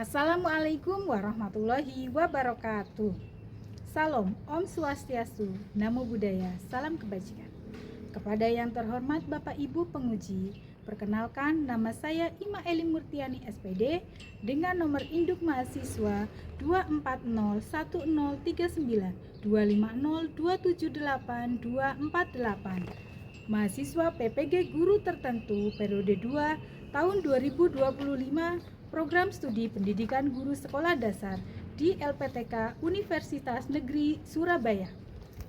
Assalamualaikum warahmatullahi wabarakatuh. Salam, Om Swastiastu, Namo Buddhaya, salam kebajikan. Kepada yang terhormat Bapak Ibu penguji, perkenalkan nama saya Ima Eli Murtiani SPD dengan nomor induk mahasiswa 24010390278248248. Mahasiswa PPG Guru Tertentu periode 2 tahun 2025, Program Studi Pendidikan Guru Sekolah Dasar di LPTK Universitas Negeri Surabaya.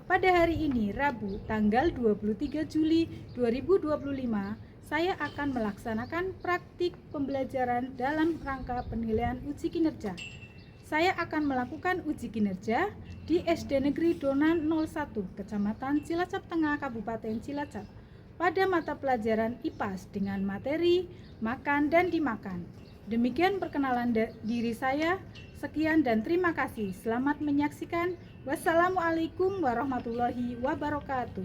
Pada hari ini, Rabu, tanggal 23 Juli 2025, saya akan melaksanakan praktik pembelajaran dalam rangka penilaian uji kinerja. Saya akan melakukan uji kinerja di SD Negeri Donan 01, Kecamatan Cilacap Tengah, Kabupaten Cilacap, pada mata pelajaran IPAS dengan materi makan dan dimakan. Demikian perkenalan diri saya. Sekian dan terima kasih. Selamat menyaksikan. Wassalamualaikum warahmatullahi wabarakatuh.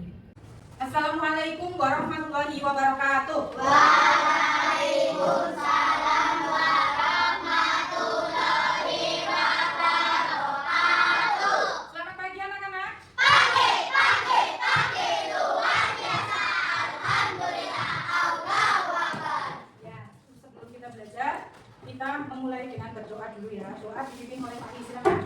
Assalamualaikum warahmatullahi wabarakatuh. Waalaikumsalam warahmatullahi wabarakatuh. Selamat pagi anak-anak. Pagi, luar biasa. Alhamdulillah, Allahu Akbar. Ya, sebelum kita belajar, kita memulai dengan berdoa dulu ya. Doa dipimpin oleh Pak Isi, silakan.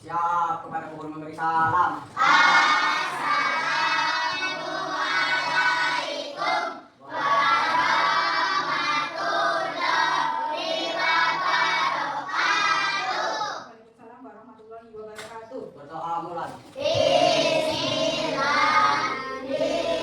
Siap, kepada guru memberi salam. Assalamualaikum warahmatullahi wabarakatuh. Waalaikumsalam warahmatullahi wabarakatuh. Berdoa mulai. Bismillahirrahmanirrahim.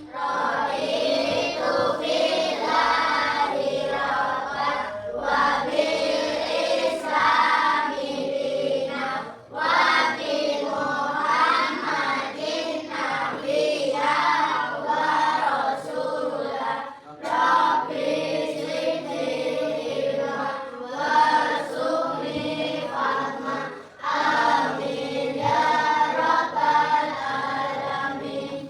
Raditu billahi rabban wa bil islami dinan wa bi Muhammadin nabiyyan wa rasulan. Rabbi zidni ilman warzuqni fahman. Amin ya rabbal alamin.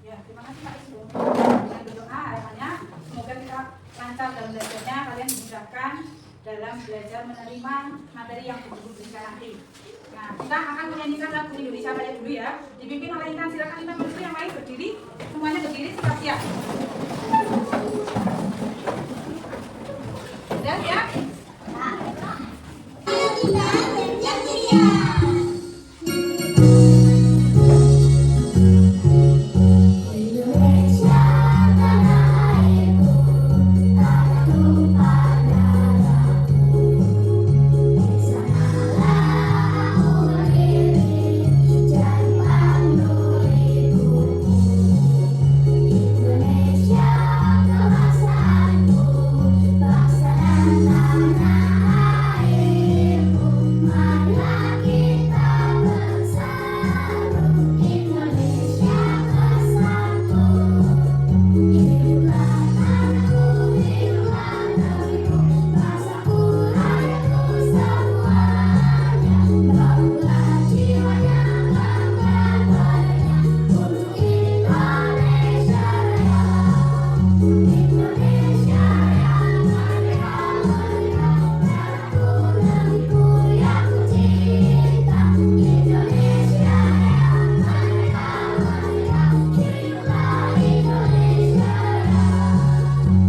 Ya, terima kasih Pak Isi. Dengan berdoa harapannya semoga kita lancar dalam belajarnya, kalian dimudahkan dalam belajar menerima materi yang Ibu berikan nanti. Nah, kita akan menyanyikan lagu Indonesia Raya dulu ya. Dipimpin oleh Intan. Silakan Intan menuju yang lain berdiri. Semuanya berdiri siap-siap. Dan ya. Indonesia tanah airku, tanah tumpah darahku. Di sanalah aku berdiri, jadi pandu ibuku. Indonesia kebangsaanku, bangsa dan tanah airku. Marilah kita bersatu, Indonesia bersatu. Hiduplah tanahku, hiduplah negeriku, bangsaku, rakyatku semuanya. Bangunlah jiwanya, bangga padanya, untuk Indonesia Raya. Indonesia Raya, merdeka, merdeka, tanahku, negeriku yang ku cinta. Indonesia Raya, merdeka, merdeka, hiduplah Indonesia Raya.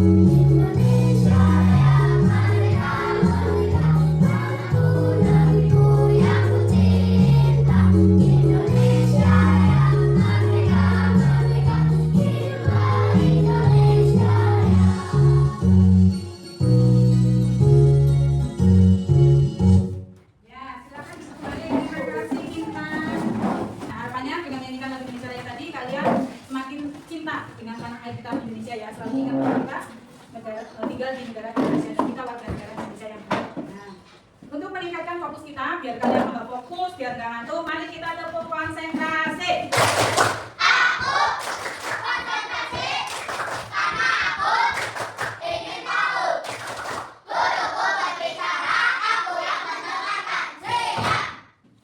Indonesia Raya, merdeka, merdeka, tanahku, negeriku yang ku cinta. Indonesia Raya, merdeka, merdeka, hiduplah Indonesia Raya. Ya, silakan kembali. Terima kasih Intan. Nah, harapannya dengan menyanyikan lagu Indonesia Raya tadi, kalian semakin cinta dengan tanah air kita Indonesia ya. Selalu ingat bahwa kita tinggal di negara Indonesia dan kita warga negara Indonesia yang baik. Nah, untuk meningkatkan fokus kita, biar kalian tambah fokus, biar nggak ngantuk, mari kita tepuk konsentrasi. Konsentrasi, karena aku ingin tahu. Guruku berbicara, aku yang mendengarkan. Siap.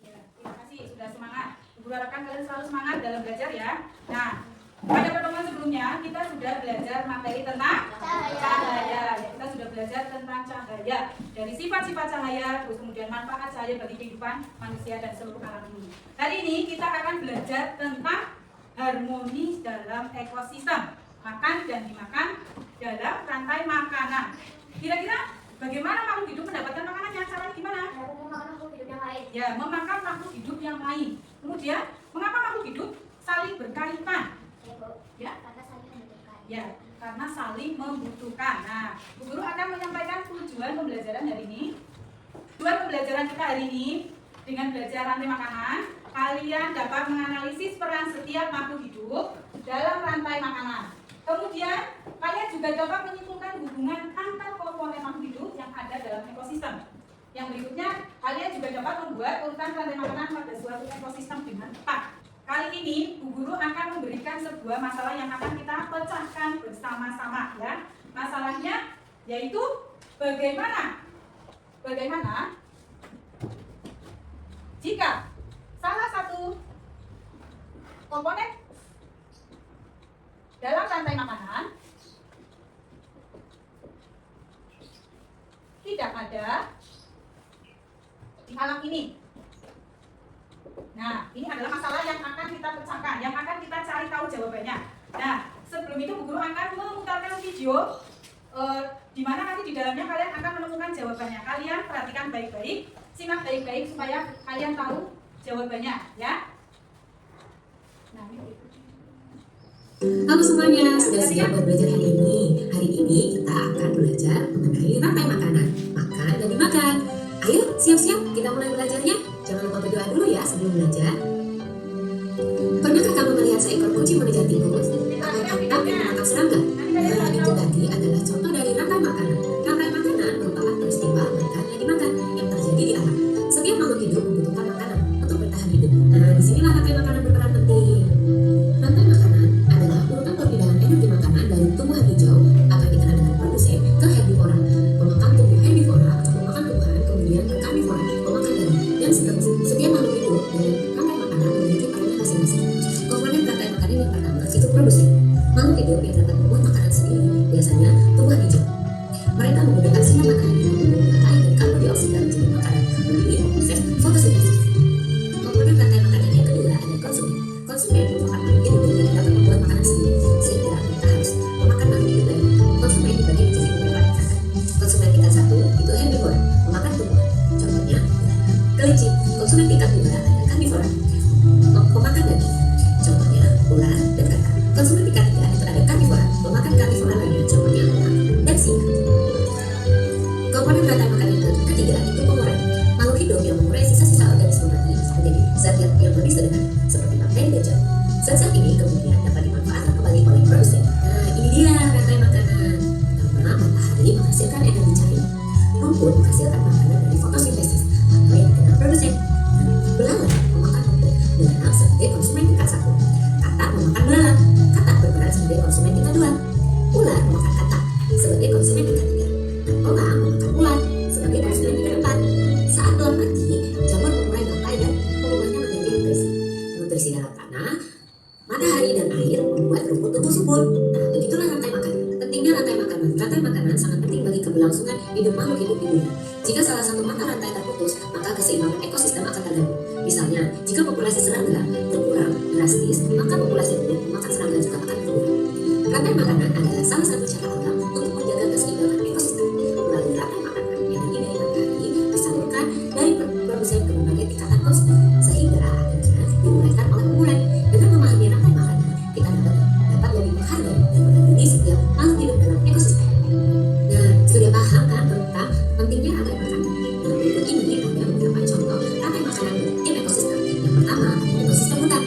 Ya, terima kasih sudah semangat. Ibu harapkan kalian selalu semangat dalam belajar ya. Nah, Pada pertemuan sebelumnya kita sudah belajar materi tentang cahaya. Ya, kita sudah belajar tentang cahaya, dari sifat-sifat cahaya, terus kemudian manfaat cahaya bagi kehidupan manusia dan seluruh alam ini. Hari ini kita akan belajar tentang harmoni dalam ekosistem, makan dan dimakan dalam rantai makanan. Kira-kira bagaimana makhluk hidup mendapatkan makanannya? Caranya gimana? Ya, memakan makhluk hidup yang lain. Kemudian, mengapa makhluk hidup saling berkaitan? Ya, karena saling membutuhkan. Nah, Bu Guru akan menyampaikan tujuan pembelajaran hari ini. Tujuan pembelajaran kita hari ini dengan belajar rantai makanan, kalian dapat menganalisis peran setiap makhluk hidup dalam rantai makanan. Kemudian, kalian juga dapat menyimpulkan hubungan antar komponen makhluk hidup yang ada dalam ekosistem. Yang berikutnya, kalian juga dapat membuat urutan rantai makanan pada suatu ekosistem dengan tepat. Kali ini, Bu Guru akan memberikan sebuah masalah yang akan kita pecahkan bersama-sama, ya. Masalahnya yaitu bagaimana jika salah satu komponen dalam rantai makanan tidak ada di alam ini. Nah, ini adalah masalah yang akan kita pecahkan, yang akan kita cari tahu jawabannya. Nah, sebelum itu Bu Guru akan memutarkan video di mana nanti di dalamnya kalian akan menemukan jawabannya. Kalian perhatikan baik-baik, simak baik-baik supaya kalian tahu jawabannya, ya. Nah, ini. Halo semuanya, sudah siap buat belajar hari ini? Hari ini kita akan belajar mengenai rantai makanan, makan dan dimakan. Ayo, siap-siap, kita mulai belajarnya. Jangan lupa berdoa dulu ya sebelum belajar. Pernahkah kamu melihat seekor kucing mengejar tikus? Atau tangkap yang menangkap serangga? Nah, itu tadi adalah contoh dari rantai makanan. Rantai makanan merupakan peristiwa makan dan dimakan yang terjadi di alam. Setiap makhluk hidup membutuhkan makanan untuk bertahan hidup. Nah, disinilah rantai makanan berperan penting. Rantai makanan adalah urutan perpindahan energi makanan dari tumbuhan hijau atau yang dikenal dengan produsen ke herbivora, pemakan tumbuh herbivora atau pemakan tumbuhan, kemudian ke karnivora, pemakan daun. Dan setiap makhluk hidup dalam rantai makanan memiliki perannya masing-masing. Komponen rantai makanan yang pertama itu produsen. Makhluk hidup yang dapat membuat makanan sendiri biasanya tumbuhan hijau. Mereka menggunakan sinar matahari untuk mengubah air dan karbon dioksida menjadi makanan melalui proses fotosintesis. Komponen rantai makanan yang kedua ada konsumen. Konsumen merupakan makhluk hidup yang dapat membuat makanan sendiri, sehingga mereka harus memakan makhluk hidup lain. Konsumen dibagi menjadi beberapa tingkatan. Konsumen tingkat 1 itu herbivora, memakan tumbuhan. Contohnya kelinci. Konsumen tingkat 2 ada karnivora, pemakan daging. Contohnya ular dan kakak. Konsumen tingkat 3 itu ada karnivora, pemakan karnivora lainnya. Contohnya elang dan singa. Komponen rantai makanan yang ketiga itu pengurai. Makhluk hidup yang mengurai sisa-sisa organisme mati menjadi zat yang lebih sederhana seperti bakteri dan jamur. Zat-zat ini kemudian dapat dimanfaatkan kembali oleh produsen. Nah, ini dia rantai makanan. Pertama, matahari menghasilkan energi cahaya. Rumput menghasilkan makanan dari fotosintesis atau yang dikenal produsen. Belalang memakan rumput. Belalang sebagai konsumen tingkat 1. Katak memakan belalang. Katak berperan sebagai konsumen tingkat 2. Ular memakan katak sebagai konsumen tingkat 3. Dan elang memakan ular sebagai konsumen tingkat 4. Saat elang mati, jamur mengurai rantai dan mengubahnya menjadi nutrisi. Nutrisi dalam tanah, matahari dan air membuat rumput tumbuh subur. Nah, begitulah rantai makanan. Pentingnya rantai makanan. Rantai makanan sangat penting bagi keberlangsungan hidup makhluk hidup di dunia. Jika salah satu mata rantai terputus, maka keseimbangan ekosistem akan terganggu. Misalnya, jika populasi serangga berkurang drastis, maka populasi burung memakan serangga juga akan berkurang. Rantai makanan adalah salah satu cara alam untuk menjaga keseimbangan ekosistem. Melalui rantai makanan, energi dari matahari disalurkan dari produsen ke berbagai tingkatan konsumen, sehingga akhirnya diuraikan oleh pengurai. Dengan memahami rantai makanan, kita dapat lebih menghargai dan melindungi setiap makhluk hidup dalam ekosistem. Nah, sudah paham kan tentang pentingnya rantai makanan? Nah, berikut ini ada beberapa contoh rantai makanan dalam ekosistem. Yang pertama, ekosistem hutan.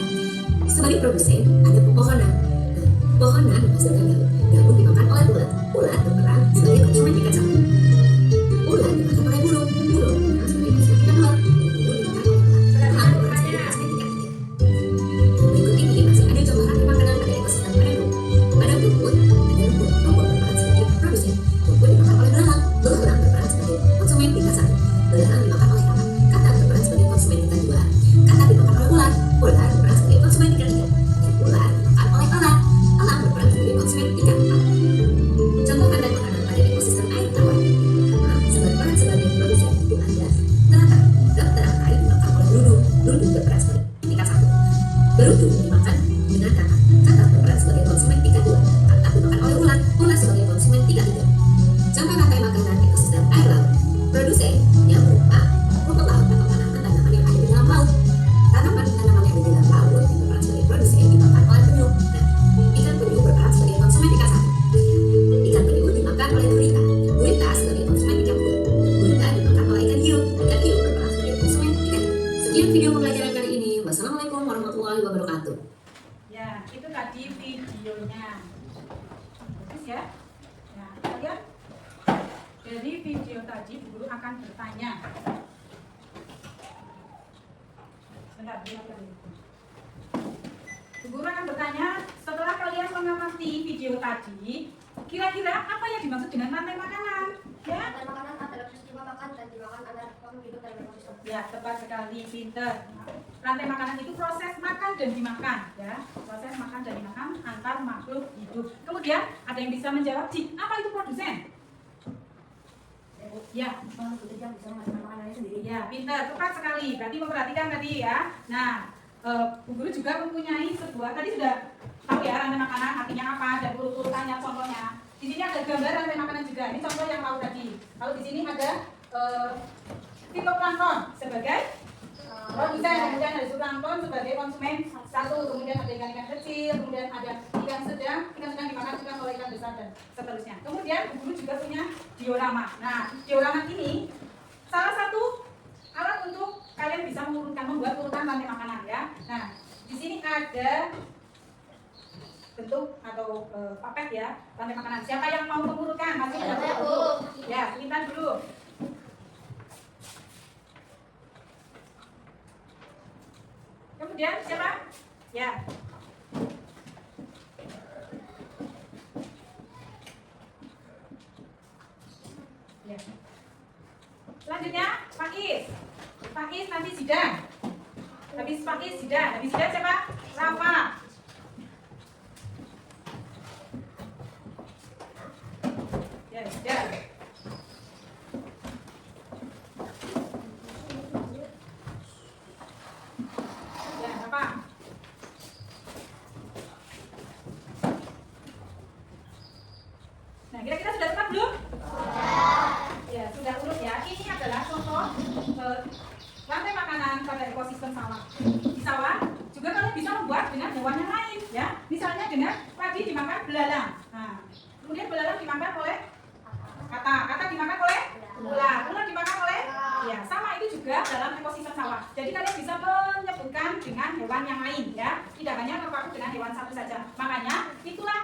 Sebagai produsen, ada pepohonan. Nah, pepohonan menghasilkan daun. Daun dimakan oleh ulat. Ulat berperan sebagai konsumen tingkat 1. Ulat dimakan oleh burung. Burung berperan sebagai konsumen tingkat 2. Burung dimakan oleh elang. Elang berperan sebagai konsumen tingkat 3. Nah, berikut ini masih ada contoh rantai makanan pada ekosistem pada rumput. Pada rumput, ada rumput. Rumput berperan sebagai produsen. Rumput dimakan oleh belalang. Belalang berperan sebagai konsumen tingkat 1. Belalang dimakan oleh katak. Katak berperan sebagai konsumen tingkat 2. Katak dimakan oleh ular. Ular berperan sebagai konsumen tingkat 3. Dan ular dimakan oleh elang. perlu berperan sebagai tingkat 1. Beruntung dimakan dengan Kakak. Kakak berperan sebagai konsumen tingkat 2. Kakak dimakan oleh Ular. Ular sebagai konsumen tingkat 3. Contoh rantai makanan ekosistem air laut. Produsennya berupa rumput laut atau tanaman-tanaman yang ada di dalam laut. Tanaman-tanaman yang ada di dalam laut berperan sebagai produsen dimakan oleh penyu. Nah, ikan penyu berperan sebagai konsumen tingkat 1. Ikan penyu dimakan oleh gurita. Gurita sebagai konsumen tingkat 2. Gurita dimakan oleh ikan hiu. Ikan hiu berperan sebagai konsumen tingkat 3. Sekian video pembelajaran kali ini. Wassalamualaikum warahmatullahi wabarakatuh. Ya, itu tadi videonya. Bagus ya. Nah, kalian dari video tadi Bu Guru akan bertanya. Bentar, Bu Guru akan bertanya, setelah kalian mengamati video tadi, kira-kira apa yang dimaksud dengan rantai makanan? Ya? Rantai makanan adalah peristiwa makan dan dimakan antara makhluk hidup dalam ekosistem. Ya, tepat sekali, pinter. Rantai makanan itu proses makan dan dimakan, ya. Proses makan dan dimakan antar makhluk hidup. Kemudian ada yang bisa menjawab, Cik, apa itu produsen? Ya, Makhluk hidup yang bisa menghasilkan makanannya sendiri. ya, pinter, tepat sekali. Berarti memperhatikan tadi ya. Nah, Bu Guru juga mempunyai sebuah, tadi sudah tahu ya rantai makanan artinya apa, dan urut-urutannya, contohnya. Di sini ada gambar rantai makanan juga. Ini contoh yang tahu tadi. Kalau di sini ada fitoplankton sebagai produsen, kemudian ada zooplankton sebagai konsumen 1, kemudian ada ikan-ikan kecil, kemudian ada ikan sedang dimakan ikan oleh ikan besar dan seterusnya. Kemudian Bu Guru juga punya diorama. Nah, diorama ini salah satu alat untuk kalian bisa membuat urutan rantai makanan ya. Nah, di sini ada bentuk atau papet ya rantai makanan. Siapa yang mau mengurutkan? Masih ada Bu. Ya, minta dulu. Kemudian siapa? Ya. Ya. Selanjutnya Pak Is. Pak Is nanti Zidan. Habis Pak Is Zidan. Habis Zidan siapa? Rafa. Ya, Zidan. Ya, Rafa. Nah, kira-kira sudah tepat belum? Ya, sudah urut ya. Ini adalah contoh rantai makanan pada ekosistem sawah. Di sawah juga kalian bisa membuat dengan hewan yang lain ya. Misalnya dengan padi dimakan belalang. Nah, kemudian belalang dimakan oleh kata dimakan oleh ular dimakan oleh ya, sama itu juga dalam ekosistem sawah. Jadi kalian bisa menyebutkan dengan hewan yang lain ya. Tidak hanya terpaku dengan hewan satu saja. Makanya itulah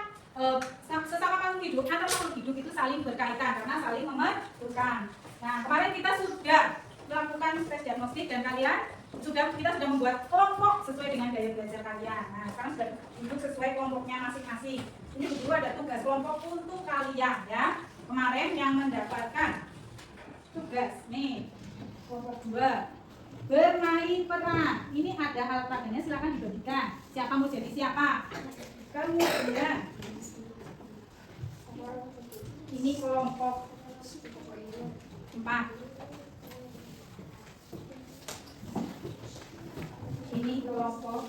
sesama makhluk hidup, antar makhluk hidup itu saling berkaitan karena saling memerlukan. Nah, kemarin kita sudah melakukan tes diagnostik dan kita sudah membuat kelompok sesuai dengan gaya belajar kalian. Nah, sekarang sudah duduk sesuai kelompoknya masing-masing. Ini berdua ada tugas kelompok untuk kalian ya. Kemarin yang mendapatkan tugas nih kelompok 2 bermain peran. Ini ada alat peragannya, silakan dibagikan. Siapa mau jadi siapa? Kemudian ini kelompok 4. Ini kelompok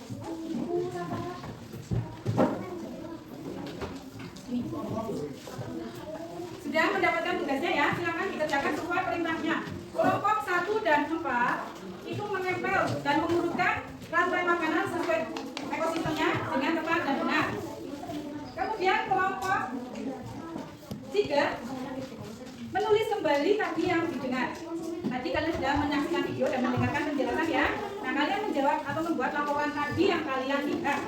sudah mendapatkan tugasnya ya, silakan dikerjakan sesuai perintahnya. Kelompok 1 dan 4 itu menempel dan mengurutkan rantai makanan sesuai ekosistemnya dengan tepat dan benar. Kemudian kelompok 3 menulis kembali tadi yang didengar. Tadi kalian sudah menyaksikan video dan mendengarkan penjelasan ya. Nah, kalian menjawab atau membuat laporan tadi yang kalian lihat.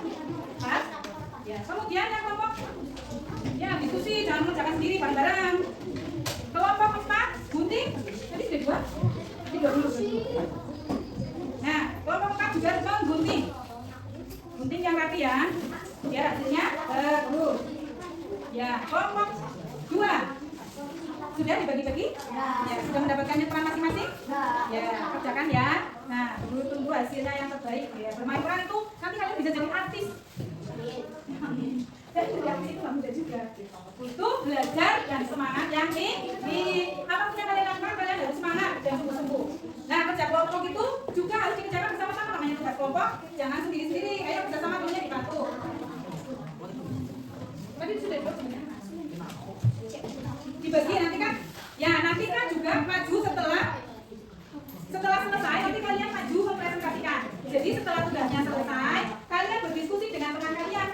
Pas? Ya. Kemudian yang kelompok ya diskusi, jangan mengerjakan sendiri bareng-bareng. Kelompok 4 gunting. Tadi sudah 2. Ini 2 dulu. Nah, kelompok 4 juga menggunting. Gunting yang rapi ya. Biar hasilnya bagus. Ya, kelompok 2 sudah dibagi-bagi? Ya, sudah mendapatkan peran masing-masing? Ya, kerjakan ya. Nah, tunggu hasilnya yang terbaik. Ya, bermain peran itu nanti kalian bisa jadi artis. Dan jadi artis itu nggak mudah juga. Butuh belajar dan semangat yang tinggi. Apapun yang kalian lakukan, kalian harus semangat dan sungguh-sungguh. Nah, kerja kelompok itu juga harus dikerjakan bersama-sama, namanya jangan sendiri-sendiri. Ayo bersama dulunya dibantu. Tadi sudah duduk sebenarnya. Dibagi nanti kan. Ya nanti kan juga maju setelah selesai nanti kalian maju mempresentasikan. Jadi setelah tugasnya selesai, kalian berdiskusi dengan teman kalian.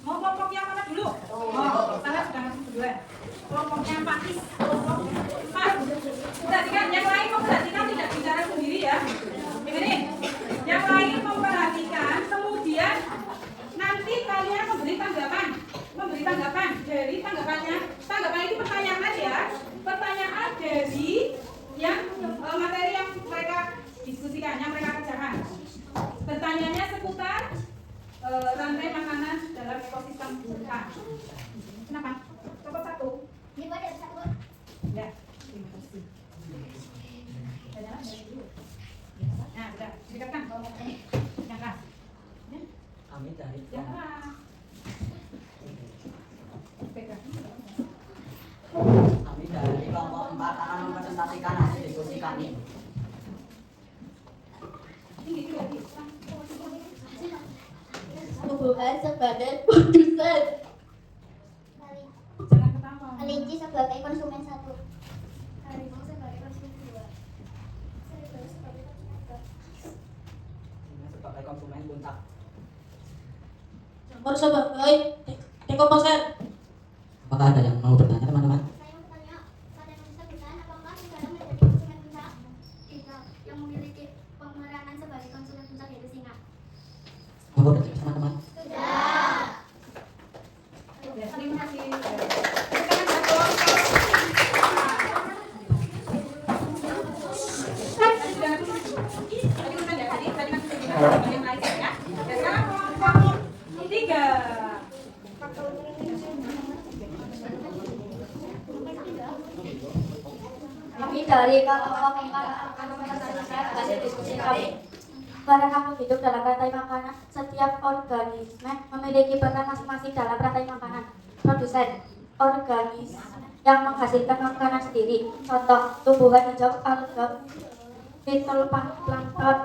Mau kelompok yang mana dulu? Oh, saya sudah ngasih berdua. Kelompoknya Pak Is. Mas, perhatikan yang lain, perhatikan tidak bicara sendiri. Kenapa? Coba satu. Ini gua ada satu. Ya, terima kasih. Jalan dari dulu. Nah, sudah dekatkan. Yang keras. Ya, Kami dari yang keras. Pegang. kami dari kelompok 4 akan mempresentasikan hasil diskusi kami. Tinggi lagi. Tumbuhan sebagai produsen. Jangan ketawa. Kelinci sebagai konsumen satu. Harimau sebagai konsumen dua. Serigala sebagai konsumen tiga. Sebagai konsumen puncak. Jamur sebagai dekomposer. Apakah ada yang mau bertanya teman-teman? Saya mau bertanya, pada manusia bukan apakah serigala menjadi konsumen puncak? Tidak, yang memiliki pemeranan sebagai konsumen puncak yaitu singa. Mau bertanya teman-teman? Ya, terima kasih. Sekarang satu. Tadi udah ya, tadi kan sudah yang lain ya. Dan sekarang kelompok 3. Kami dari kelompok 4 akan mempresentasikan hasil diskusi kami. Barang kamu hidup dalam rantai makanan, setiap organisme memiliki peran masing-masing dalam rantai makanan. Produsen, organisme yang menghasilkan makanan sendiri. Contoh, tumbuhan hijau, alga, fitoplankton.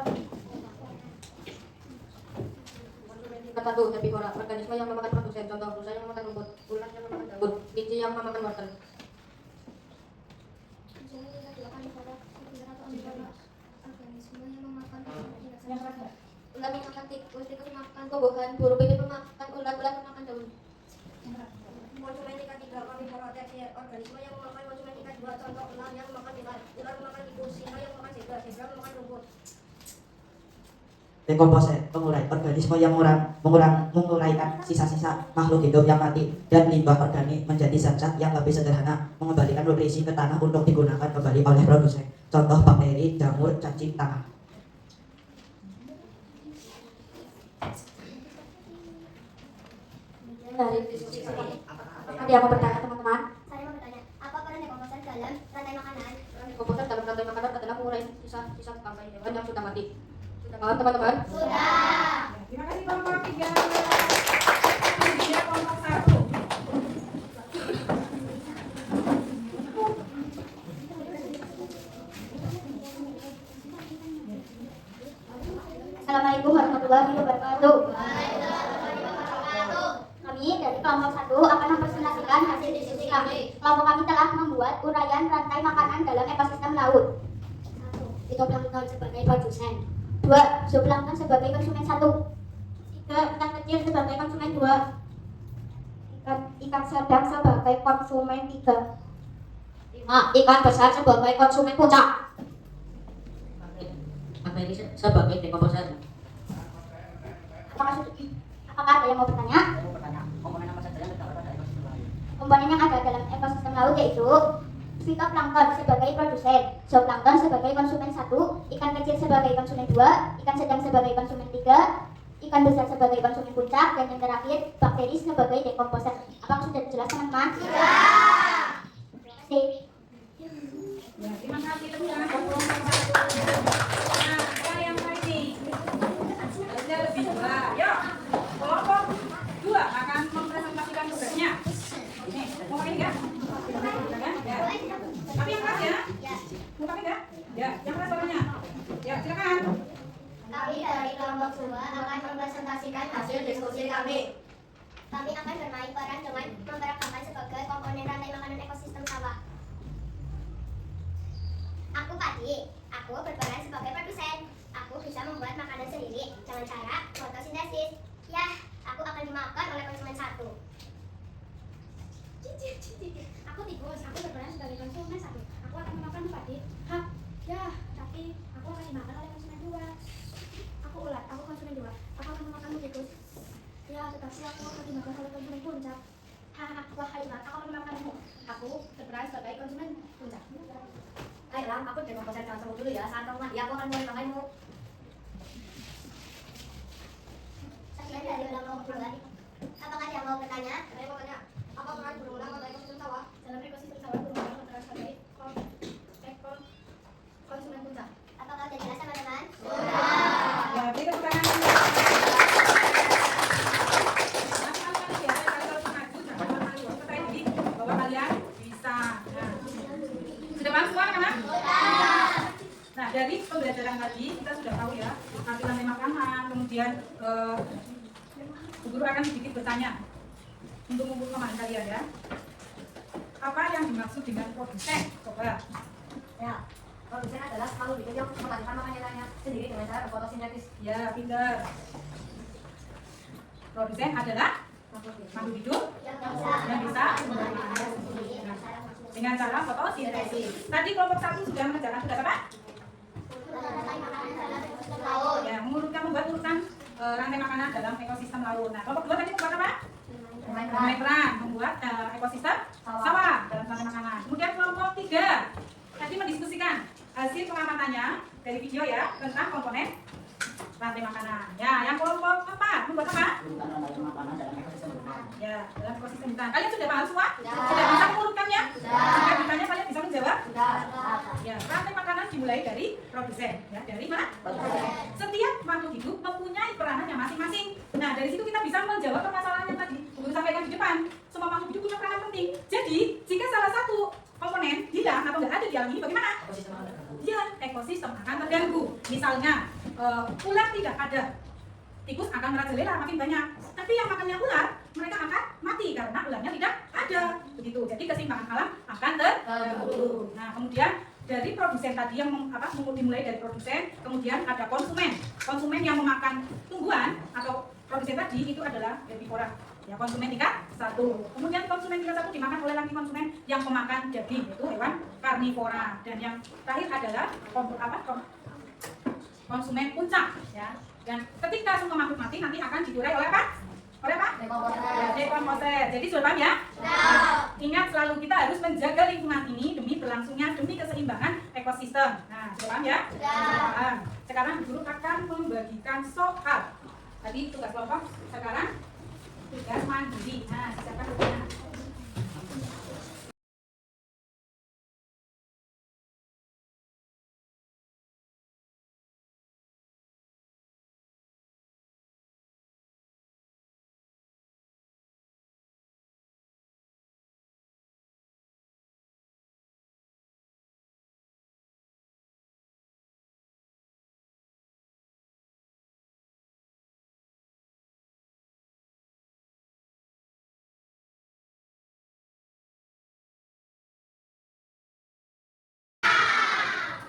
Satu, herbivora, organisme yang memakan produsen. Contoh, rusa yang memakan rumput, ulat yang memakan daun, kelinci yang memakan wortel. Ulat memakan tikus, tikus memakan tumbuhan, burung pipit memakan ulat, ulat memakan daun. Konsumen tingkat 3, karnivora tersier, organisme yang memakan konsumen tingkat 2, contoh ulat yang memakan ulat, ulat memakan tikus, singa yang memakan zebra, zebra memakan rumput. Dekomposer, pengurai, organisme yang menguraikan sisa-sisa makhluk hidup yang mati dan limbah organik menjadi zat-zat yang lebih sederhana, mengembalikan nutrisi ke tanah untuk digunakan kembali oleh produsen. Contoh bakteri, jamur, cacing tanah. Dari diskusi kami, apakah ada yang mau bertanya teman-teman? Saya mau bertanya, apa peran dekomposer dalam rantai makanan? Dekomposer dalam rantai makanan adalah mengurai sisa-sisa bangkai hewan yang sudah mati. Sudah paham teman-teman? Sudah. Terima kasih kelompok 3. Kemudian kelompok 1. Assalamualaikum warahmatullahi wabarakatuh. Kami dari kelompok 1 akan mempresentasikan hasil diskusi kami. Kelompok kami telah membuat uraian rantai makanan dalam ekosistem laut. 1. Fitoplankton sebagai produsen. 2. Zooplankton sebagai konsumen 1. 3. Ikan kecil sebagai konsumen 2. Ikan sedang sebagai konsumen 3. 5. Ikan besar sebagai konsumen puncak. Bakteri sebagai dekomposer. Apakah ada yang mau bertanya? Saya mau bertanya, komponen apa saja yang terdapat pada ekosistem laut? Komponen yang ada dalam ekosistem laut yaitu fitoplankton sebagai produsen, zooplankton sebagai konsumen 1, ikan kecil sebagai konsumen 2, ikan sedang sebagai konsumen 3, ikan besar sebagai konsumen puncak, dan yang terakhir bakteri sebagai dekomposer. Apakah sudah jelas teman-teman? Sudah. Terima kasih. Ya, terima kasih teman-teman kelompok 1. Nah, sekarang yang lain nih. Harusnya lebih dua. Yuk, kelompok 2 akan mempresentasikan tugasnya. Ini, mau pakai enggak? Ya. Tapi yang keras ya? Mau pakai enggak? Ya, yang keras suaranya. Ya, silakan. Kami dari kelompok 2 akan mempresentasikan hasil diskusi kami. Kami akan bermain peran dengan memperagakan sebagai komponen rantai makanan ekosistem sawah. Aku Padi, aku berperan sebagai produsen. Aku bisa membuat makanan sendiri dengan cara fotosintesis. Ya, aku akan dimakan oleh konsumen 1. Aku tikus, aku berperan sebagai konsumen 1. Aku akan memakan padi. Hah? Ya, tapi aku akan dimakan oleh konsumen 2. Aku ulat, aku konsumen 2. Aku akan memakan tikus. Ya, tetapi aku akan dimakan oleh konsumen puncak. Hahaha, wahai ulat, aku akan memakanmu. Aku berperan sebagai konsumen puncak. Hai Ram, aku dekomposer kamu dulu ya. Saat kamu mati, aku akan mulai makanmu. Sekian dari kelompok 2. Apakah ada yang mau bertanya? Saya mau bertanya. tadi kita sudah tahu ya arti lantai makanan, kemudian Bu Guru akan sedikit bertanya untuk memahami kalian ya. Apa yang dimaksud dengan produsen? Coba. Ya, produsen adalah makhluk hidup yang menghasilkan makanannya sendiri dengan cara berfotosintesis. Ya, pintar. Produsen adalah makhluk hidup yang bisa dengan cara fotosintesis. Tadi kelompok 1 sudah mengerjakan tugas apa? Ya, membuat urutan rantai makanan dalam ekosistem laut. Nah, kelompok 2 tadi membuat apa? Bermain peran, membuat ekosistem sawah dalam rantai makanan. Kemudian kelompok 3 tadi mendiskusikan hasil pengamatannya dari video ya tentang komponen rantai makanan. Ya, yang kelompok 4 membuat apa? Urutan rantai makanan dalam ekosistem hutan. Ya, dalam ekosistem hutan. Kalian sudah paham semua? Sudah bisa mengurutkannya? Jika ditanya kalian bisa menjawab? Ya, rantai makanan dimulai dari produsen. Ya, dari mana? Setiap makhluk hidup mempunyai peranannya masing-masing. Nah, dari situ kita bisa menjawab permasalahan yang tadi Guru sampaikan di depan. Semua makhluk hidup punya peranan penting. Jadi, jika salah satu komponen hilang atau nggak ada di alam ini, bagaimana? Ya, ekosistem akan terganggu. Misalnya, ular tidak ada, tikus akan merajalela makin banyak. Tapi yang makannya ular, mereka akan mati karena ularnya tidak ada. Begitu. Jadi keseimbangan alam akan terganggu. Nah, kemudian dari produsen tadi yang dimulai dari produsen, kemudian ada konsumen. Konsumen yang memakan tumbuhan atau produsen tadi itu adalah herbivora. Ya, konsumen tingkat 1. Kemudian konsumen tingkat 1 dimakan oleh lagi konsumen yang pemakan daging, yaitu hewan karnivora. Dan yang terakhir adalah konsumen puncak, ya. Dan ketika semua makhluk mati nanti akan diurai oleh apa? Oleh apa? Dekomposer. Jadi sudah paham ya? Ingat selalu kita harus menjaga lingkungan ini demi berlangsungnya, demi keseimbangan ekosistem. Nah, sudah paham ya? Sudah paham. Sekarang Guru akan membagikan soal. Tadi tugas kelompok, sekarang tugas mandiri. Nah, siapkan bukunya.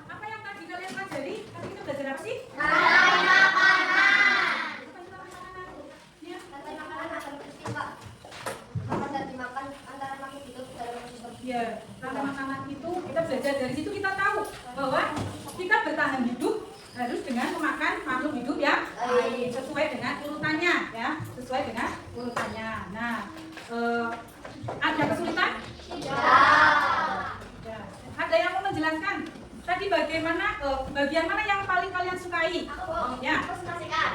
Apa yang tadi kalian pelajari? Tadi kita belajar apa sih? Rantai makanan. Ya. Rantai makanan akan beristimewa. Makan dan dimakan antara makhluk hidup dalam ekosistem. Ya, rantai makanan itu kita belajar dari situ, kita tahu bahwa kita bertahan hidup harus dengan memakan makhluk hidup yang lain sesuai dengan urutannya, ya, sesuai dengan urutannya. Nah, ada kesulitan? Ya. Ada yang mau menjelaskan? Tadi bagaimana bagian mana yang paling kalian sukai? Ya,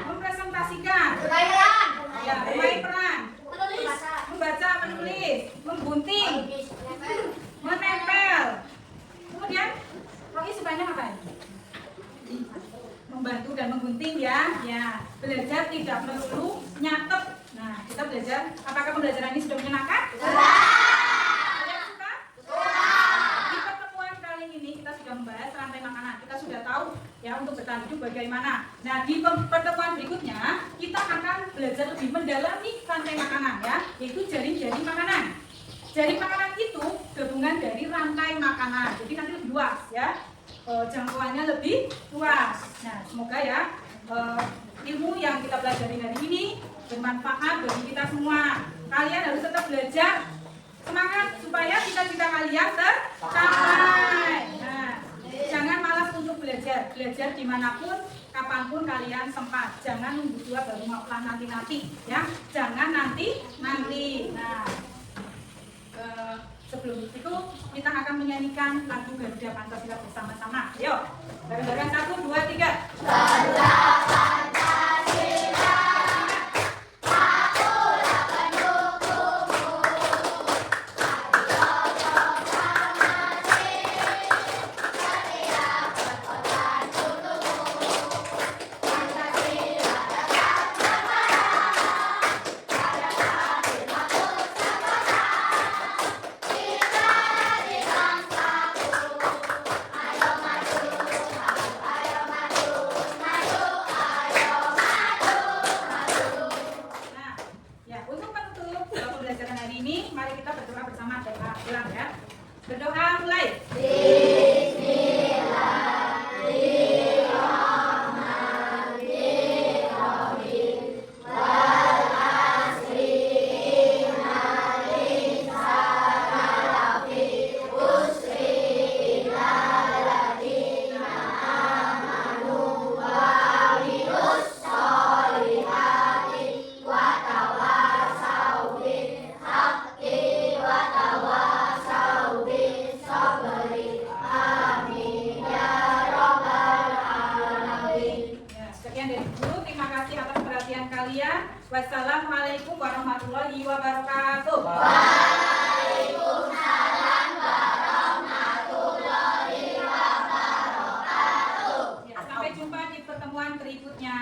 mempresentasikan. Ya, bermain peran. Membaca, menulis, memgunting, menempel. Kemudian Rogi sukanya ngapain? Membantu dan menggunting ya. Ya, belajar tidak melulu nyatet. Nah, kita belajar. Apakah pembelajaran ini sudah menyenangkan? Kalian suka? Di pertemuan kali ini kita sudah membahas rantai makanan. Kita sudah tahu ya untuk bertahan hidup bagaimana. Nah, di pertemuan berikutnya kita akan belajar lebih mendalami rantai makanan ya, yaitu jaring-jaring makanan. Jaring makanan itu gabungan dari rantai makanan. Jadi nanti lebih luas ya. Jangkauannya lebih luas. Nah, semoga ya ilmu yang kita pelajari hari ini bermanfaat bagi kita semua. Kalian harus tetap belajar, semangat supaya cita-cita kalian tercapai. Nah, jangan malas untuk belajar. Belajar dimanapun, kapanpun kalian sempat. Jangan nunggu tua baru mau nanti ya. Jangan nanti. Nah, sebelum itu kita akan menyanyikan lagu Garuda Pancasila bersama-sama. Ayo, bareng-bareng 1, 2, 3. Garuda Pancasila. Ayo maju, sekalian. Wassalamualaikum warahmatullahi wabarakatuh. Sampai jumpa di pertemuan berikutnya.